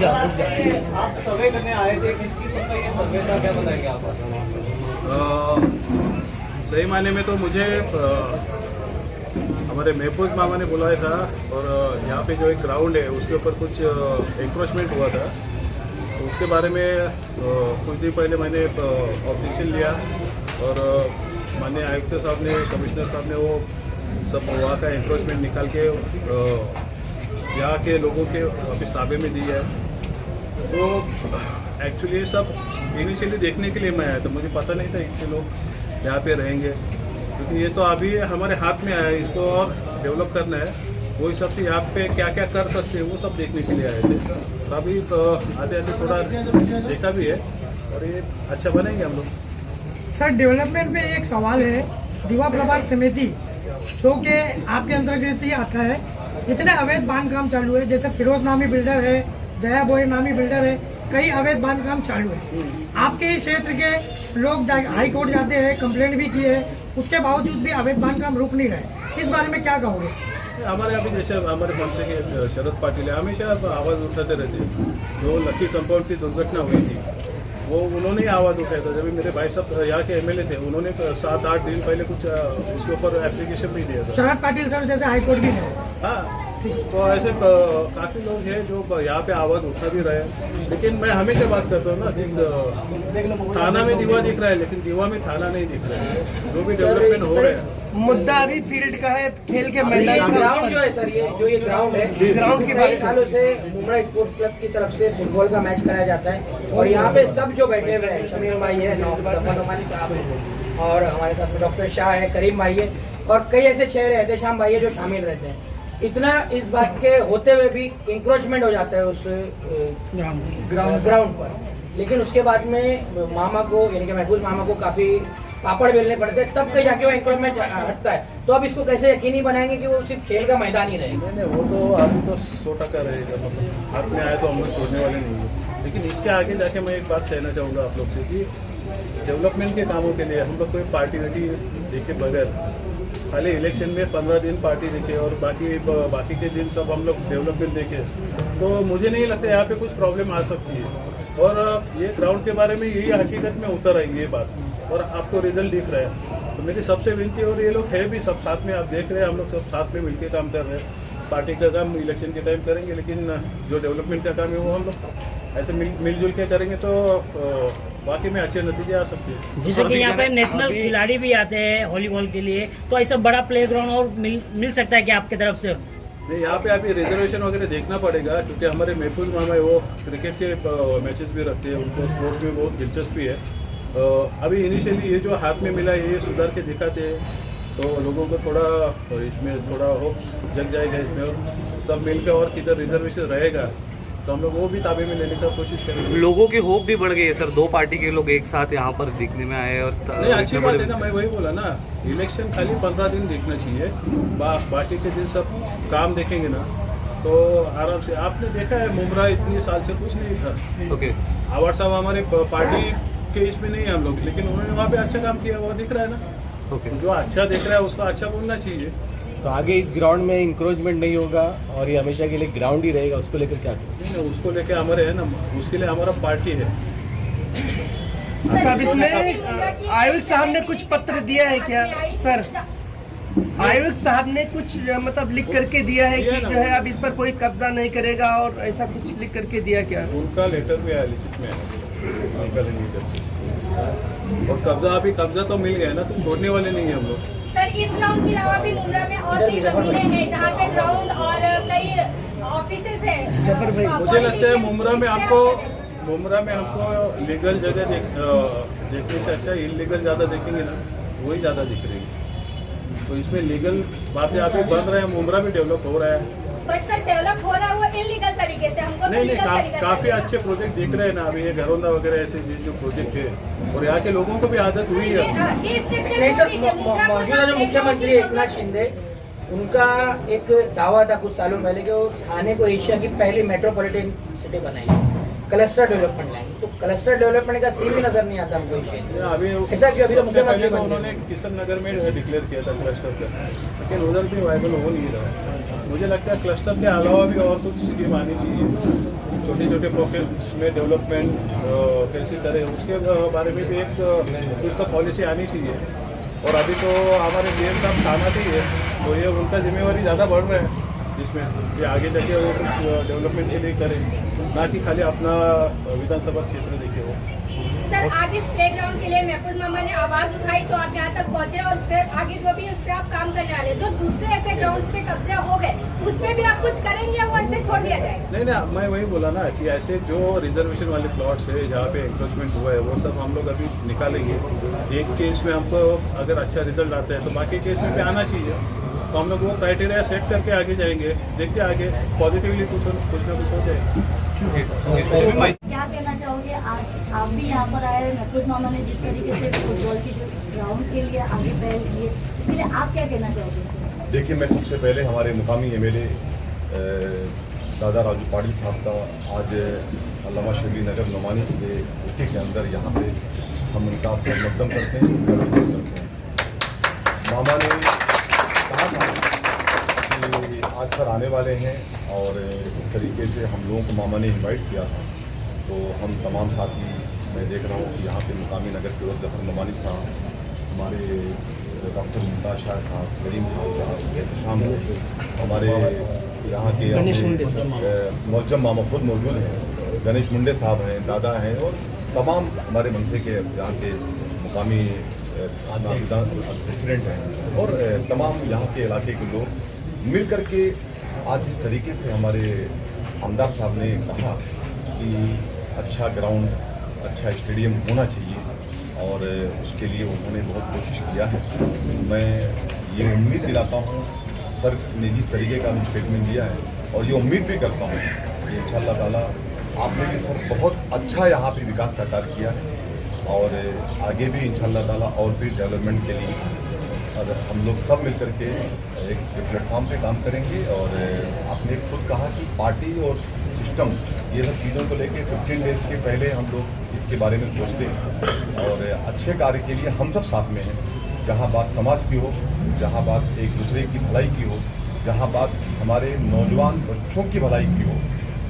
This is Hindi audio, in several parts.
आप सर्वे करने आए थे, किसकी सुनता ये सर्वे था, क्या बताएंगे आप? सही मायने में तो मुझे हमारे महफूज मामा ने बुलाया था और यहाँ पे जो एक ग्राउंड है उसके ऊपर कुछ एंक्रोचमेंट हुआ था, तो उसके बारे में कुछ दिन पहले मैंने ऑब्जेक्शन लिया और माननीय आयुक्त साहब ने, कमिश्नर साहब ने वो सब वहाँ का एंक्रोचमेंट निकाल के यहाँ के लोगों के वापस ताबे में दी है। तो एक्चुअली सब इनिशियली देखने के लिए मैं आया था, मुझे पता नहीं था इतने लोग यहाँ पे रहेंगे, क्योंकि ये तो अभी हमारे हाथ में आया है, इसको और डेवलप करना है। वो हिसाब से यहाँ पे क्या क्या कर सकते हैं वो सब देखने के लिए आए थे। तो अभी तो आते आते थोड़ा देखा भी है और ये अच्छा बनेंगे हम लोग। सर, डेवलपमेंट में एक सवाल है, दीवा प्रभाग समिति जो कि आपके अंतर्गत ही आता है, इतने अवैध बांध काम चालू है, जैसे फिरोज नामी बिल्डर है, जया बोरे नामी बिल्डर है, कई अवैध बांध काम चालू है। आपके ही क्षेत्र के लोग हाई कोर्ट जाते हैं, कंप्लेंट भी किए है, उसके बावजूद भी अवैध बांध काम रुक नहीं रहे, इस बारे में क्या कहोगे? हमारे अभी जैसे हमारे कौनसे के शरद पाटिल है, हमेशा आवाज़ उठाते रहते हैं। जो लकी कंपाउंड की दुर्घटना हुई थी वो उन्होंने ही आवाज़ उठाया था। जब मेरे भाई साहब यहाँ के एमएलए थे, उन्होंने 7-8 दिन पहले कुछ उसके ऊपर एप्लीकेशन भी दिया था। शरद पाटिल सर जैसे हाईकोर्ट भी है। हाँ, तो ऐसे काफ़ी लोग हैं जो यहाँ पे आवाज़ उठा भी रहे हैं, लेकिन मैं हमेशा बात करता हूँ ना, थाना में दीवा दिख रहा है लेकिन दीवा में थाना नहीं दिख रहा है। जो भी डेवलपमेंट हो रहे हैं, मुद्दा अभी फील्ड का है, खेल के मैदान ग्राउंड जो है सर, ये ग्राउंड है, ग्राउंड की कई सालों से मुंबई स्पोर्ट्स क्लब की तरफ से फुटबॉल का मैच कराया जाता है और यहाँ पे सब जो बैठे हुए हैं, शमीर भाई है, नौमानी साहब है और हमारे साथ में डॉक्टर शाह है, करीम भाई है और कई ऐसे चेहरे एहतेशाम भाई है जो शामिल रहते हैं। इतना इस बात के होते हुए भी इंक्रोचमेंट हो जाता है उस ग्राउंड पर, लेकिन उसके बाद में मामा को, यानी कि महफूज मामा को काफी पापड़ बेलने पड़ते हैं, तब कहीं जाके वो इंक्रोचमेंट हटता है। तो अब इसको कैसे यकीनी बनाएंगे कि वो सिर्फ खेल का मैदान ही रहेगा? नहीं, वो तो अभी तो 100% रहेगा, मतलब हाथ में आए तो हम लोग छोड़ने वाले नहीं है। लेकिन इसके आगे जाके मैं एक बात कहना चाहूँगा आप लोग से कि डेवलपमेंट के कामों के लिए हम लोग कोई पार्टी वार्टी देखे बगैर खाली इलेक्शन में 15 दिन पार्टी देखे और बाकी के दिन सब हम लोग डेवलपमेंट देखे, तो मुझे नहीं लगता यहाँ पे कुछ प्रॉब्लम आ सकती है। और ये ग्राउंड के बारे में यही हकीकत में उतर आई ये बात, और आपको रिजल्ट दिख रहा है। तो मेरी सबसे विनती, और ये लोग है भी सब साथ में, आप देख रहे हैं हम लोग सब साथ में मिलकर काम कर रहे हैं। पार्टी का काम इलेक्शन के टाइम करेंगे, लेकिन जो डेवलपमेंट का काम है वो हम लोग ऐसे मिलजुल के करेंगे तो बाकी में अच्छे नतीजे आ सकते हैं। जैसे कि यहाँ पे नेशनल खिलाड़ी भी आते हैं वॉलीबॉल के लिए, तो ऐसा बड़ा प्लेग्राउंड और मिल सकता है क्या आपकी तरफ से? नहीं, यहाँ पे अभी रिजर्वेशन वगैरह देखना पड़ेगा, क्योंकि हमारे महफूज मामा है वो क्रिकेट के मैचेस भी रखते हैं, उनको स्पोर्ट्स में बहुत दिलचस्पी है। अभी इनिशियली ये जो हाथ में मिला है ये सुधार के दिखाते हैं, तो लोगों को थोड़ा इसमें थोड़ा होप जग जाएगा इसमें, और सब मिलकर और किधर रिजर्वेशन रहेगा तो हम लोग वो भी ताबे में लेने का कोशिश करेंगे। लोगों की होप भी बढ़ गई है सर, 2 पार्टी के लोग एक साथ यहाँ पर दिखने में आए और नहीं, अच्छी बात है ना, मैं वही बोला ना, इलेक्शन खाली 15 दिन देखना चाहिए, बाकी के दिन सब काम देखेंगे ना तो आराम से। आपने देखा है मुमरा इतने साल से कुछ नहीं था। ओके, आवाड़ साहब हमारे पार्टी के इसमें नहीं है हम लोग, लेकिन उन्होंने वहाँ पे अच्छा काम किया, वो दिख रहा है ना। ओके, जो अच्छा दिख रहा है उसको अच्छा बोलना चाहिए। तो आगे इस ग्राउंड में इंक्रोचमेंट नहीं होगा और ये हमेशा के लिए ग्राउंड ही रहेगा, उसको लेकर क्या करें? नहीं, उसको लेकर हमारे है ना, उसके लिए हमारा पार्टी है। साहब, इसमें आयुक्त साहब ने कुछ पत्र दिया है क्या सर? आयुक्त साहब ने कुछ मतलब लिख करके दिया है कि जो है अब इस पर कोई कब्जा नहीं करेगा, और ऐसा कुछ लिख करके दिया क्या? उनका लेटर भी आया, लिखित में आया, और कब्जा तो मिल गया ना, तो छोड़ने वाले नहीं है हम लोग। सर, इस ग्राउंड के अलावा भी मुंब्रा में और भी जमीनें हैं जहाँ पे ग्राउंड और कई ऑफिसेज हैं। मुझे लगता है मुंब्रा में हमको लीगल जगह देखने से अच्छा इलीगल ज़्यादा देखेंगे ना, वही ज़्यादा दिख रही है। तो इसमें लीगल बातें अभी बन रहे हैं, मुंब्रा भी डेवलप हो रहा है। बट सर, डेवलप हो रहा है वो इलीगल तरीके से, हमको नहीं, काफ़ी अच्छे प्रोजेक्ट दिख रहे हैं ना अभी, ये घरौंदा वगैरह ऐसे जो प्रोजेक्ट है, और यहाँ के लोगों को भी आदत हुई है। नहीं सर, मौजूदा जो मुख्यमंत्री एकनाथ शिंदे, उनका एक दावा था कुछ सालों पहले कि वो थाने को एशिया की पहली मेट्रोपॉलिटन सिटी बनाएंगे, क्लस्टर डेवलपमेंट लाएंगे। तो क्लस्टर डेवलपमेंट का सीन भी नजर नहीं आता हमको क्षेत्र। अभी ऐसा क्यों? अभी तो मुख्यमंत्री उन्होंने किशन नगर में डिक्लेयर किया था क्लस्टर का, लेकिन उधर भी वायबल हो नहीं रहा है। मुझे लगता है क्लस्टर के अलावा भी और कुछ स्कीम आनी चाहिए छोटे छोटे पॉकेट्स में डेवलपमेंट कैसे करें उसके बारे में भी एक उसका पॉलिसी आनी चाहिए। और अभी तो हमारे डीएम साहब थाना भी है, तो ये उनका जिम्मेवारी ज़्यादा बढ़ रहा है जिसमें कि आगे जाके वो कुछ डेवलपमेंट के लिए करें, ना कि खाली अपना विधानसभा क्षेत्र देखे वो। सर आज इस प्लेग्राउंड के लिए महफूज मामा ने आवाज उठाई तो आप यहाँ तक पहुँचे और उससे आगे जो भी उस पर आप काम करने वाले, जो दूसरे ऐसे ग्राउंड पे कब्जा हो गए उस पर भी आप कुछ करेंगे या वो ऐसे छोड़ दिया जाएगा? नहीं, मैं वही बोला ना कि ऐसे जो रिजर्वेशन वाले प्लॉट्स है जहाँ पे एंक्रोचमेंट हुआ है वो सब हम लोग अभी निकालेंगे। एक केस में हमको अगर अच्छा रिजल्ट आता है तो बाकी केस में भी आना चाहिए, तो हम लोग वो क्राइटेरिया सेट करके आगे जाएंगे। देखते आगे पॉजिटिवली कुछ ना कुछ हो जाए। क्या कहना चाहोगे, आज आप भी यहाँ पर आए, महफूज मामा ने जिस तरीके से फुटबॉल की जो इस ग्राउंड के लिए आगे पहल की है, इसके लिए आप क्या कहना चाहोगे? देखिए, मैं सबसे पहले हमारे मुकामी एमएलए दादा राजू पाटिल साहब का आज अल्लामा शबीर नगर नुमानी के कोठी के अंदर यहाँ पे हम उनका मुकदम करते हैं, उनका विरोध करते हैं। मामा ने कहा था कि आज सर आने वाले हैं और इस तरीके से हम लोगों को मामा ने इनवाइट किया था, तो हम तमाम साथी, मैं देख रहा हूँ कि यहाँ पे मुकामी नगर के जफर नुमानी साहब, हमारे डॉक्टर मुमताज शाह साहब, करीम खान साहब, एहतशाम, हमारे यहाँ के मौजम मामा खुद मौजूद हैं, गणेश मुंडे साहब हैं, दादा हैं, और तमाम हमारे मनसे के यहाँ के मुकामी प्रेसिडेंट हैं और तमाम यहाँ के इलाके के लोग मिल कर के आज इस तरीके से हमारे आमदार साहब ने कहा कि अच्छा ग्राउंड, अच्छा स्टेडियम होना चाहिए और उसके लिए उन्होंने बहुत कोशिश किया है। मैं ये उम्मीद दिलाता हूँ, सर ने जिस तरीके का स्टेटमेंट दिया है, और ये उम्मीद भी करता हूँ कि इंशाअल्लाह ताला आपने भी सर बहुत अच्छा यहाँ पे विकास का कार्य किया है और आगे भी इंशाअल्लाह ताला और भी डेवलपमेंट के लिए अगर हम लोग सब मिल करके एक प्लेटफॉर्म पे काम करेंगे। और आपने खुद कहा कि पार्टी और सिस्टम, ये सब चीज़ों को लेके 15 डेज़ के पहले हम लोग इसके बारे में सोचते हैं और अच्छे कार्य के लिए हम सब साथ में हैं। जहाँ बात समाज की हो, जहाँ बात एक दूसरे की भलाई की हो, जहाँ बात हमारे नौजवान बच्चों की भलाई की हो।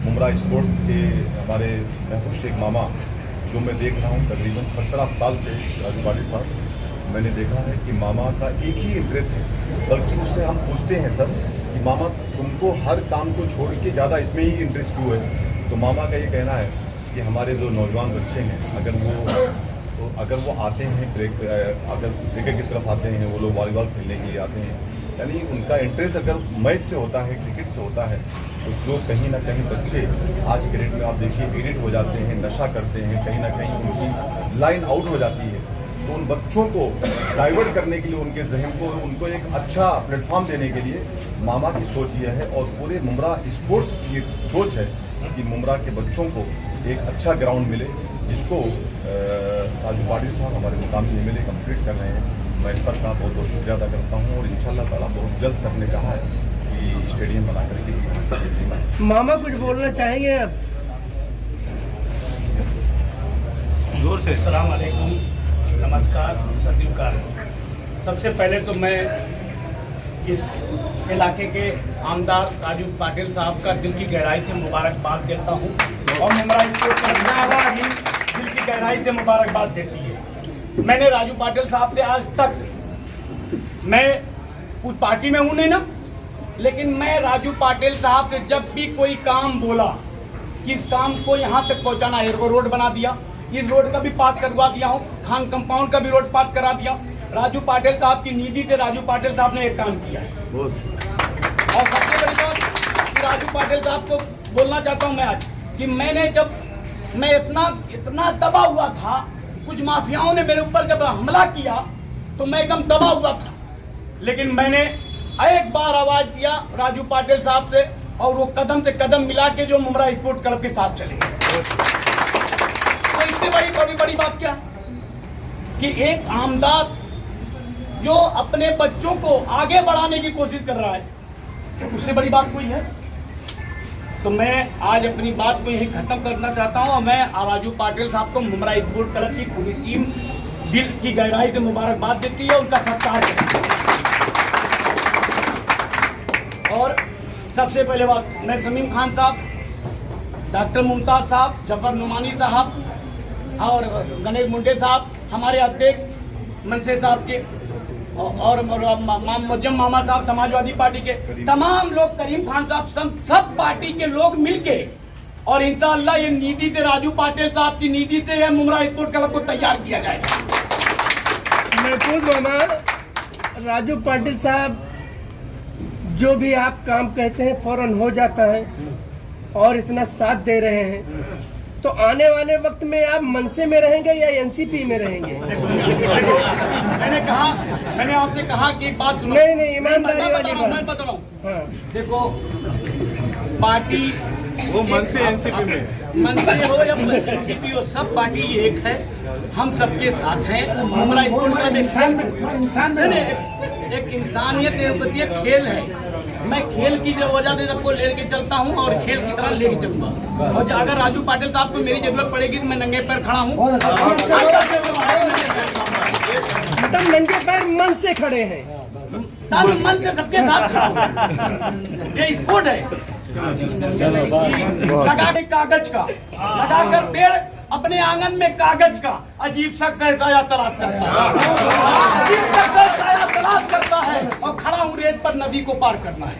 मुमरा स्पोर्ट्स के हमारे महफूज शेख मामा, जो मैं देख रहा हूँ तकरीबन 17 साल से, राजू पाटिल साहब, मैंने देखा है कि मामा का एक ही इंटरेस्ट है, बल्कि उससे हम पूछते हैं सर कि मामा तुमको हर काम को छोड़ के ज़्यादा इसमें ही इंटरेस्ट क्यों है? तो मामा का ये कहना है कि हमारे जो नौजवान बच्चे हैं, अगर वो आते हैं अगर क्रिकेट की तरफ आते हैं, वो लोग वॉलीबॉल खेलने के लिए आते हैं, यानी उनका इंटरेस्ट अगर मैच से होता है, क्रिकेट से होता है, तो जो कहीं ना कहीं बच्चे आज के डेट में आप देखिए एडिट हो जाते हैं, नशा करते हैं, कहीं ना कहीं उनकी लाइन आउट हो जाती है। तो उन बच्चों को डाइवर्ट करने के लिए, उनके जहन को, उनको एक अच्छा प्लेटफॉर्म देने के लिए मामा की सोच यह है और पूरे मुमरा स्पोर्ट्स की सोच है कि मुमरा के बच्चों को एक अच्छा ग्राउंड मिले, जिसको राजू पाटिल साहब हमारे मुकामी एमएलए कंप्लीट कर रहे हैं। मैं सर का बहुत बहुत शुक्रिया अदा करता हूँ और इंशाअल्लाह ताला बहुत जल्द सर ने कहा है कि स्टेडियम बना करके। मामा कुछ बोलना चाहेंगे आप? जोर से अस्सलाम वालेकुम, नमस्कार, सत्युकार। सबसे पहले तो मैं इस इलाके के आमदार राजू पाटिल साहब का दिल की गहराई से मुबारकबाद देता हूँ और मुमरा इसको भी दिल की गहराई से मुबारकबाद देती है। मैंने राजू पाटिल साहब से आज तक, मैं उस पार्टी में हूँ नहीं ना, लेकिन मैं राजू पाटिल साहब से जब भी कोई काम बोला कि इस काम को यहाँ तक पहुँचाना है, रोड बना दिया, इस रोड का भी पास करवा दिया हूँ, खान कंपाउंड का भी रोड पास करा दिया। राजू पाटिल साहब की निधि से राजू पाटिल साहब ने एक काम किया है। और सबसे बड़ी बात कि राजू पाटिल साहब को बोलना चाहता हूँ मैं आज कि मैंने जब मैं इतना दबा हुआ था, कुछ माफियाओं ने मेरे ऊपर जब हमला किया तो मैं एकदम दबा हुआ था, लेकिन मैंने एक बार आवाज दिया राजू पाटिल साहब से और वो कदम से कदम मिला के जो मुमरा स्पोर्ट्स क्लब के साथ चले। तो इससे बड़ी बात क्या कि एक आमदार जो अपने बच्चों को आगे बढ़ाने की कोशिश कर रहा है, तो उससे बड़ी बात कोई है? तो मैं आज अपनी बात को यही खत्म करना चाहता हूं और मैं राजू पाटिल साहब को मुमरा स्पोर्ट्स क्लब की पूरी टीम दिल की गहराई से मुबारकबाद देती है, उनका सत्कार करती है। और सबसे पहले बात, मैं समीम खान साहब डॉक्टर मुमताज साहब, जफर नुमानी साहब और गणेश मुंडे साहब, हमारे अध्यक्ष मनसे साहब के और मुज्जम मामा साहब समाजवादी पार्टी के, तमाम लोग, करीम खान साहब, सब पार्टी के लोग मिलके और इंशाअल्लाह ये नीति से, राजू पाटिल साहब की नीति से यह मुमरा स्पोर्ट क्लब को तैयार किया जाएगा। महफूज मामा, राजू पाटिल साहब जो भी आप काम कहते हैं फौरन हो जाता है और इतना साथ दे रहे हैं, तो आने वाले वक्त में आप मनसे में रहेंगे या एनसीपी में रहेंगे? मैंने आपसे कहा कि एक बात सुनो। नहीं, ईमानदारी वाली बात। मैं बता रहा हूँ, हाँ। देखो पार्टी वो मन से एनसीपी में, मनसे हो या एनसीपी हो, सब पार्टी एक है, हम सबके साथ हैं। हमारा एक इंसानियत होती है, खेल है। मैं खेल की जो वजह से सबको लेके चलता हूँ और खेल की तरह लेके चलूंगा। और अगर राजू पाटिल साहब को मेरी जरूरत पड़ेगी तो मैं नंगे पैर खड़ा हूँ। मतलब नंगे पैर मन से खड़े हैं, मन से सबके साथ खड़ा हूँ। ये स्पोर्ट है। लगा के कागज का, लगाकर पेड़ अपने आंगन में कागज का, अजीब शख्स है साया तलाश करता है, अजीब शख्स है साया तलाश करता है, और खड़ा हूँ रेत पर, नदी को पार करना है।